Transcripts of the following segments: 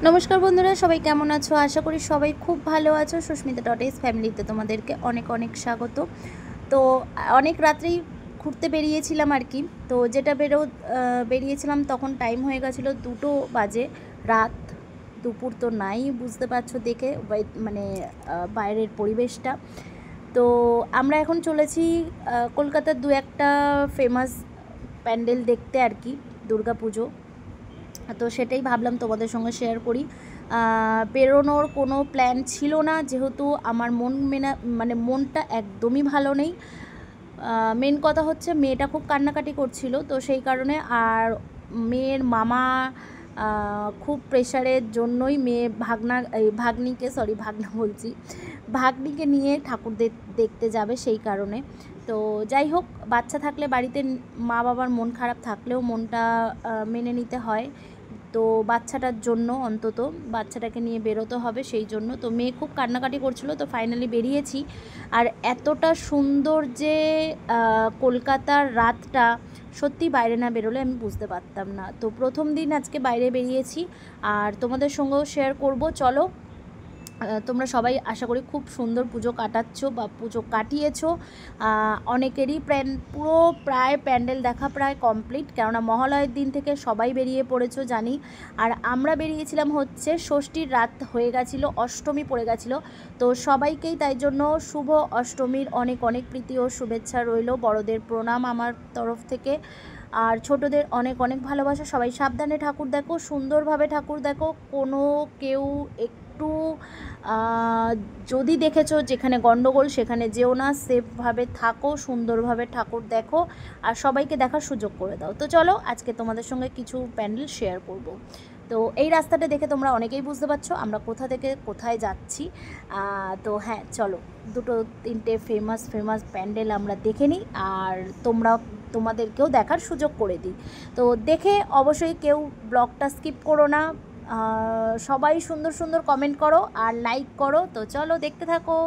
নমস্কার বন্ধুরা, সবাই কেমন আছো? আশা করি সবাই খুব ভালো আছো। সুস্মিতা.এস ফ্যামিলিতে তোমাদেরকে অনেক অনেক স্বাগত। তো অনেক রাত্রেই ঘুরতে বেরিয়েছিলাম আর কি। তো যেটা বেরিয়েছিলাম তখন টাইম হয়ে গেছিলো 2টো বাজে রাত। দুপুর তো নাই, বুঝতে পারছো দেখে মানে বাইরের পরিবেশটা। তো আমরা এখন চলেছি কলকাতার দু একটা ফেমাস প্যান্ডেল দেখতে আর কি, দুর্গা পুজো। তো সেটাই ভাবলাম তোমাদের সঙ্গে শেয়ার করি। বেরোনোর কোনো প্ল্যান ছিল না, যেহেতু আমার মনটা একদমই ভালো নেই। মেন কথা হচ্ছে মেয়েটা খুব কান্নাকাটি করছিল, তো সেই কারণে। আর মেয়ের মামা খুব প্রেশারের জন্যই মেয়ে ভাগ্নিকে নিয়ে ঠাকুর দেখতে যাবে, সেই কারণে। তো যাই হোক, বাচ্চা থাকলে বাড়িতে মা বাবার মন খারাপ থাকলেও মনটা মেনে নিতে হয়। তো বাচ্চাটার জন্য অন্তত বাচ্চাটাকে নিয়ে বেরোতে হবে, সেই জন্য। তো মেয়ে খুব কান্নাকাটি করছিল, তো ফাইনালি বেরিয়েছি। আর এতটা সুন্দর যে কলকাতার রাতটা, সত্যি বাইরে না বেরোলে আমি বুঝতে পারতাম না। তো প্রথম দিন আজকে বাইরে বেরিয়েছি, আর তোমাদের সঙ্গেও শেয়ার করব। চলো, তোমরা সবাই আশা করি খুব সুন্দর পুজো কাটাচ্ছ বা পুজো কাটিয়েছো। অনেকেরই পুরো প্রায় প্যান্ডেল দেখা প্রায় কমপ্লিট, কেননা মহালয়ের দিন থেকে সবাই বেরিয়ে পড়েছো জানি। আর আমরা বেরিয়েছিলাম হচ্ছে ষষ্ঠীর রাত হয়ে গেছিলো, অষ্টমী পড়ে গেছিলো। তো সবাইকেই তাই জন্য শুভ অষ্টমীর অনেক অনেক প্রীতি ও শুভেচ্ছা রইল। বড়দের প্রণাম আমার তরফ থেকে, আর ছোটদের অনেক অনেক ভালোবাসা। সবাই সাবধানে ঠাকুর দেখো, সুন্দরভাবে ঠাকুর দেখো। কেউ একটু যদি দেখেছো যেখানে গন্ডগোল সেখানে যেও না, সেফভাবে থাকো, সুন্দরভাবে ঠাকুর দেখো, আর সবাইকে দেখার সুযোগ করে দাও। তো চলো, আজকে তোমাদের সঙ্গে কিছু প্যান্ডেল শেয়ার করব। তো এই রাস্তাটা দেখে তোমরা অনেকেই বুঝতে পারছো আমরা কোথা থেকে কোথায় যাচ্ছি। তো হ্যাঁ, চলো, দুটো তিনটে ফেমাস প্যান্ডেল আমরা দেখে নিই, আর তোমাদেরকেও দেখার সুযোগ করে দিই। তো দেখে অবশ্যই কেউ ব্লগটা স্কিপ করো না। সবাই সুন্দর সুন্দর কমেন্ট করো আর লাইক করো। তো চলো, দেখতে থাকো।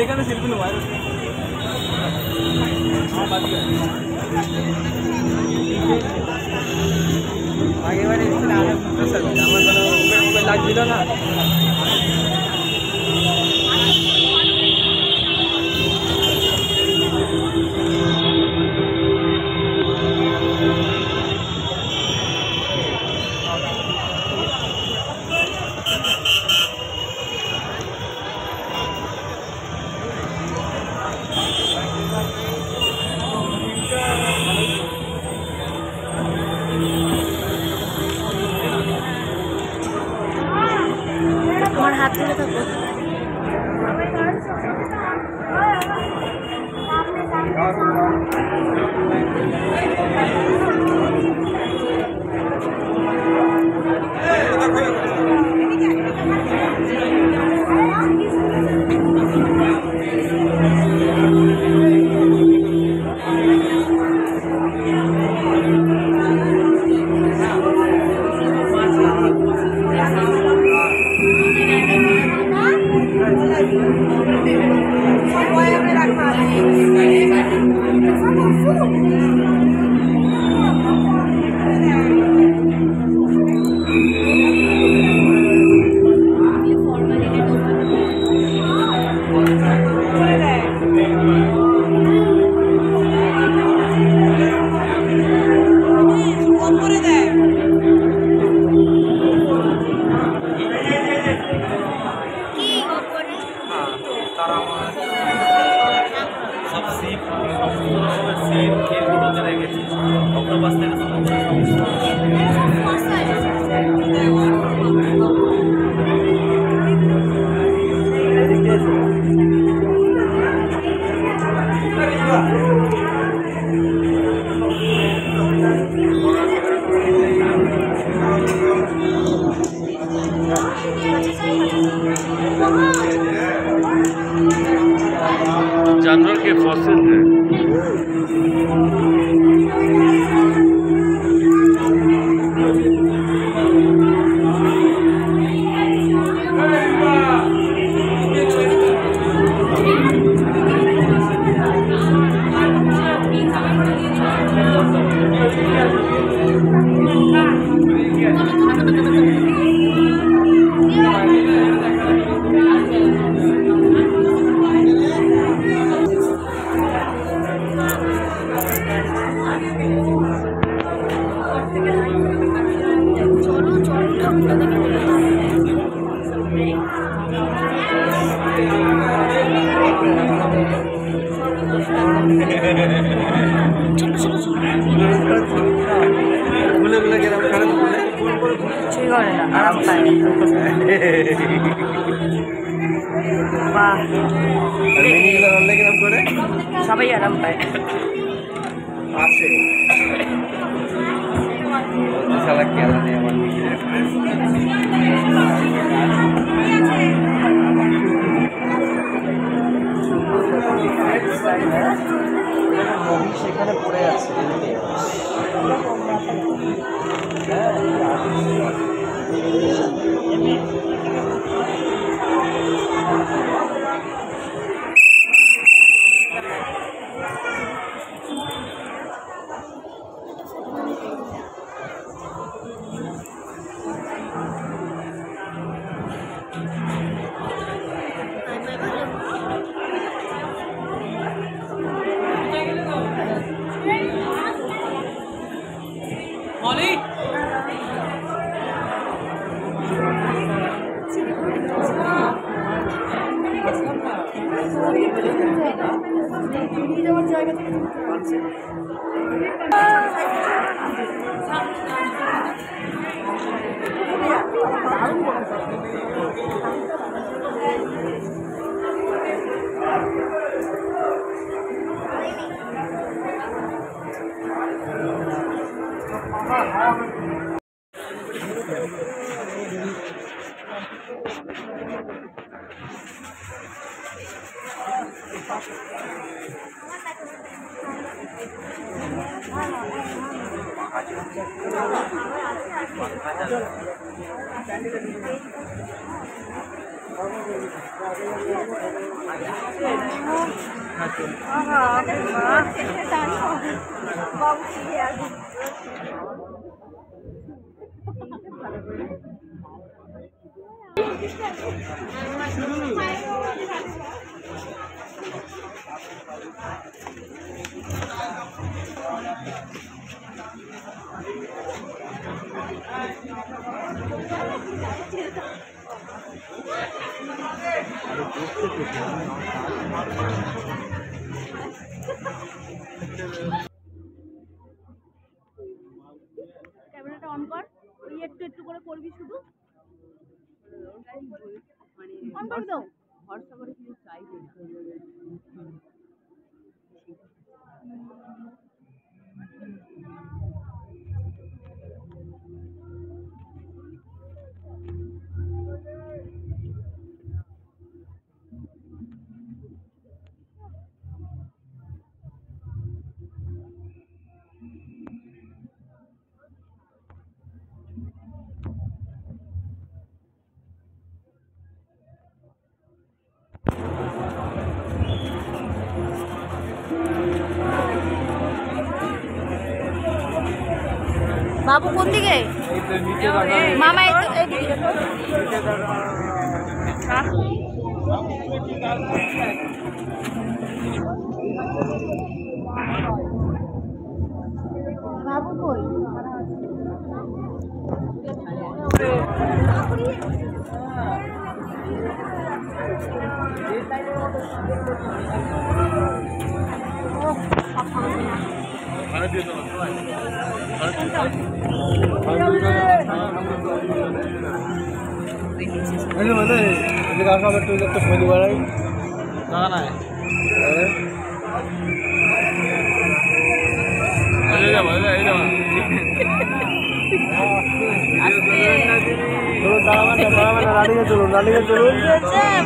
এখানে শিল্পী নয় আগেবারে আমার কোনো মোবাইল লাগছিল না। আমার হাত ধরে থাকো। চলো চলো ঠাকুরটা দেখে কিছুই করে না, আরাম পায়। সবাই আরাম পায়। সেখানে পড়ে আছে। ক্যামেরাটা অন কর, ওই একটু একটু করে করবি, শুধু অন করে দাও। ভরসা করে কিছু চাই বাবু কোন দিকে? মামা এইদিকে। বাবু কই?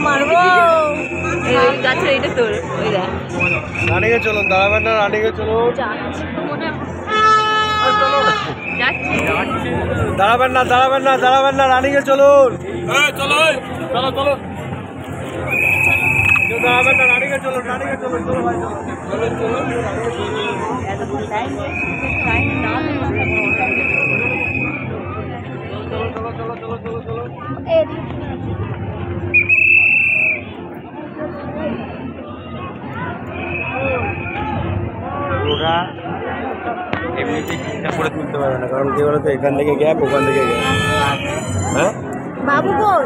মারবো গাছের এইটা তোর রানিকে চলুন, দাঁড়াবেন না, রানিকে চলুন, দাঁড়াবেন না, দাঁড়াবেন না, দাঁড়াবেন না, রানিকে চলুন, চলো চলো চলো, দাঁড়াবেন না, রানিকে চলুন, রানিকে চলুন, চলো ভাই চলো চলো চলো চলো চলো। ওরা এমনিতে চিন্তা করে তুলতে পারবে না, কারণ বলতে বলো তো এখান থেকে গ্যাপ ওখান থেকে গ্যাপ হ্যাঁ বাবু কই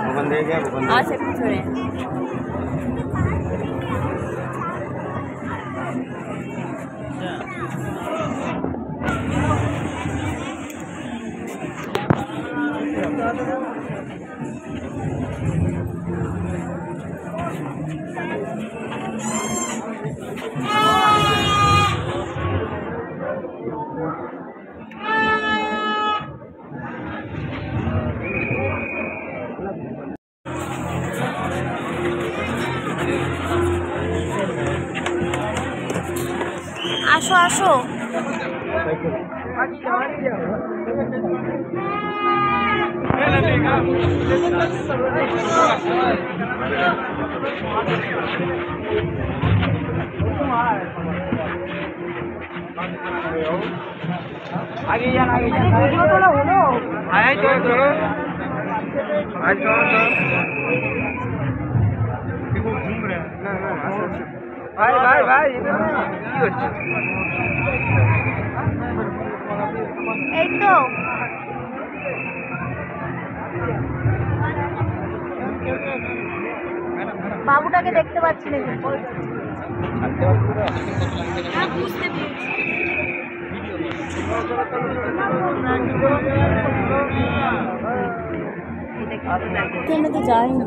ওখান থেকে গ্যাপ ওখান থেকে আচ্ছা পিছনে আসো আসো आगे जाना वीडियो तो हलो आए चलो आज चलो देखो घूम रहे ना ना भाई भाई भाई इधर কি হচ্ছে এই তো বাবুটাকে দেখতে পাচ্ছি না কিন্তু বুঝতে পেরেছি এখানে তো যাইনি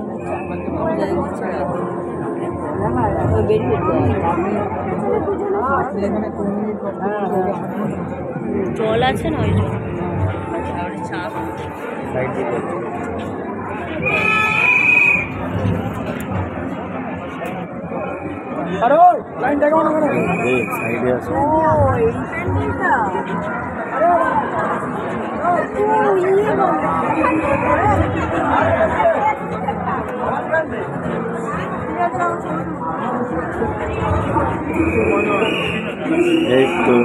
জল আছে না ওই জন্য আরে লাইন দেখো না করে এই সাইডে আছে ও এই প্যান্ডেলটা এই তো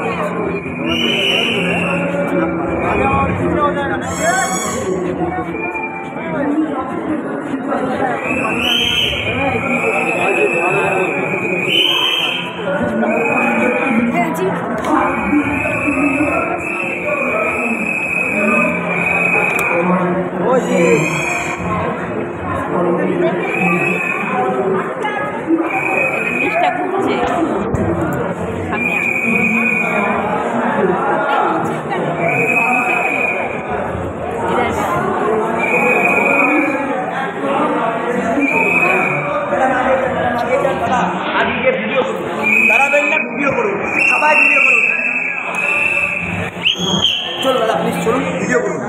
জিনিসটা ঘুরছে সামনে আজকে ভিডিও করুন দাঁড়াবেন না ভিডিও করুন সবাই ভিডিও করুন চলো দাদা প্লিজ চলুন ভিডিও করুন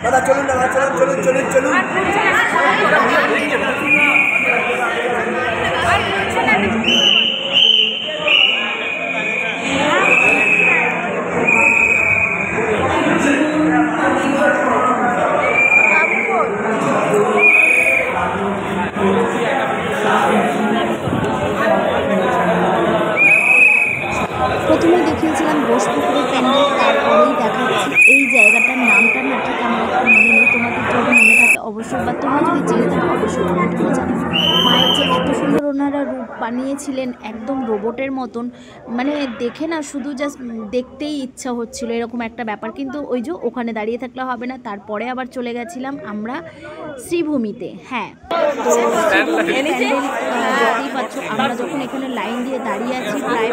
দাদা চলুন দাদা চলুন চলুন চলুন চলুন প্রথমে দেখিয়েছিলাম ঘোষপুকুরের প্যান্ডেল, তারপরেই দেখাচ্ছি এই জায়গাটার নামটা না ঠিক আমার একটু মনে নেই, তোমাদের যদি মনে থাকে অবশ্যই, বা তোমরা যদি জেনে থাকো অবশ্যই কমেন্ট করে জানাবে। মায়ের যে এত সুন্দর ওনারা রূপ বানিয়েছিলেন একদম রোবটের মতন, মানে দেখে না শুধু জাস্ট দেখতেই ইচ্ছা হচ্ছিল এরকম একটা ব্যাপার। কিন্তু ওই যে ওখানে দাঁড়িয়ে থাকলে হবে না, তারপরে আবার চলে গেছিলাম আমরা শ্রীভূমিতে। হ্যাঁ, তো শ্রীভূমির প্যান্ডেল দেখতেই পাচ্ছ, আমরা যখন এখানে লাইন দিয়ে দাঁড়িয়ে আছি প্রায়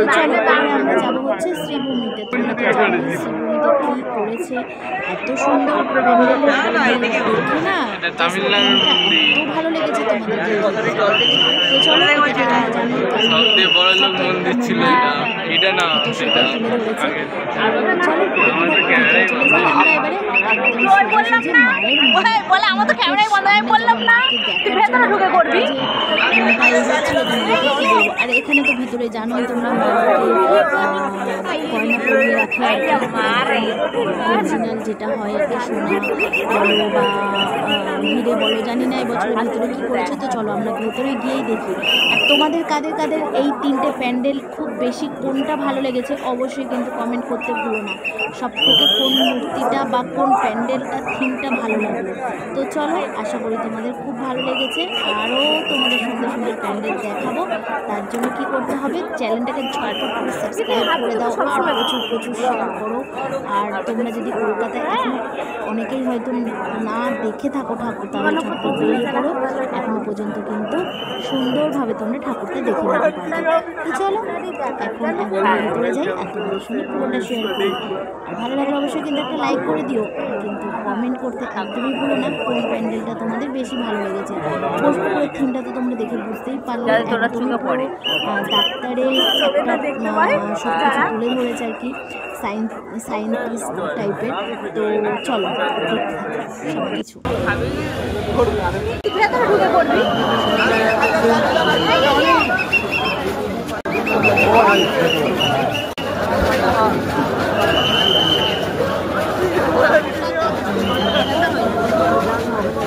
বাজে আমরা যাবো হচ্ছে শ্রীভূমিতে। তোমরা তো জানো শ্রীভূমিতে কি করেছে, এত সুন্দর দেখে না এত ভালো লেগেছে তোমাদের। তো চলো মনটা এগোচ্ছিল তোমাদেরকে কি বলবো। আর এখানে তো ভিতরে জানোই তোমরা গয়না পরিয়ে রাখে আর কি, অরিজিনাল যেটা হয় আর কি, সোনা বলো বা হিরে বলো, জানি না এবছরের ভিতরে কী করেছে। তো চলো আমরা ভেতরে গিয়েই দেখি। আর তোমাদের কাদের কাদের এই 3টে প্যান্ডেল খুব বেশি কোনটা ভালো লেগেছে অবশ্যই কিন্তু কমেন্ট করতে ভুলো না। সব থেকে কোন মূর্তিটা বা কোন প্যান্ডেলটা থিমটা ভালো লাগলো। তো চলো, আশা করি তোমাদের খুব ভালো লেগেছে। আরও তোমাদের সুন্দর সুন্দর প্যান্ডেল দেখাবো। তার জন্য কি করতে হবে, চ্যানেলটাকে ঝটপট করে সাবস্ক্রাইব করে দাও আর প্রচুর প্রচুর শেয়ার করো। আর তোমরা যদি কলকাতায় এখন অনেকেই হয়তো না দেখে থাকো ঠাকুর, তাহলে ঝটপট বেরিয়ে পড়ো। এখনো পর্যন্ত কিন্তু সুন্দরভাবে তোমরা ঠাকুরটা দেখে নিতে পারবে। তো চলো এখন ভিতরে যাই আর তোমাদের সঙ্গে পুরোটা শেয়ার করি। আর ভালো লাগলে অবশ্যই কিন্তু একটা লাইক করে দিও, কিন্তু কমেন্ট করতে একদমই ভুলো না কোন প্যান্ডেলটা তোমাদের বেশি ভালো লেগেছে। বোলপুরের থিমটা তো তোমরা দেখে বুঝতেই পারলে, একদমই পুরো ডাক্তারের একটা সব কিছু তুলে ধরেছে আর কি, সায়েন্টিস্ট টাইপের। তো চলো দেখতে সব কিছু।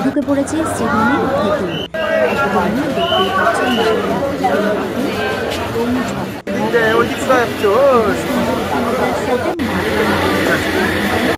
ঢুকে পড়েছি শ্রীভূমির ভেতরে। দেখতেই পাচ্ছি